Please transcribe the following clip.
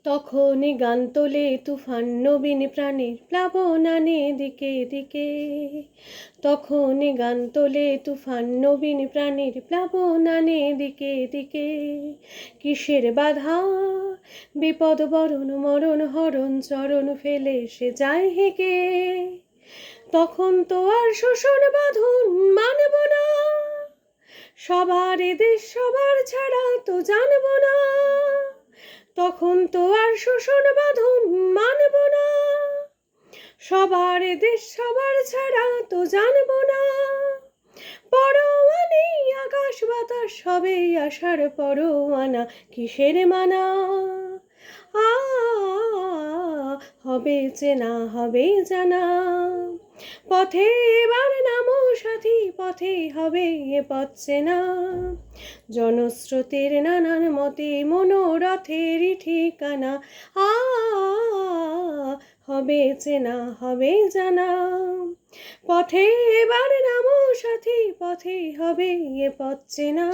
তখনই গান তোলে তুফান নবীন প্রাণের প্লাবন আনে দিকে দিকে। তখনই গান তোলে তুফান নবীন প্রাণের প্লাবন আনে দিকে দিকে। কিসের বাধা বিপদ বরণ মরণ হরণ চরণ ফেলে সে যায় হেঁকে। তখন তো আর শোষণ বাঁধন মানব না, সবার দেশ সবার ছাড়া তো জানব না। তখন তো আর শোষণ বাঁধন মানব না, সবার দেশ সবার ছাড়া তো জানব না। পরোয়া নেই আকাশ বাতাস সবে আসার পরোয়ানা, কিসের মানা। হবে চেনা হবে জানা, পথে এবার নামো সাথী, পথে হবে এ পথ চেনা। জনস্রোতের নানান মতে মনোরথের ঠিকানা, হবে চেনা হবে জানা। পথে এবার নামো সাথী, পথে হবে এ পথ চেনা।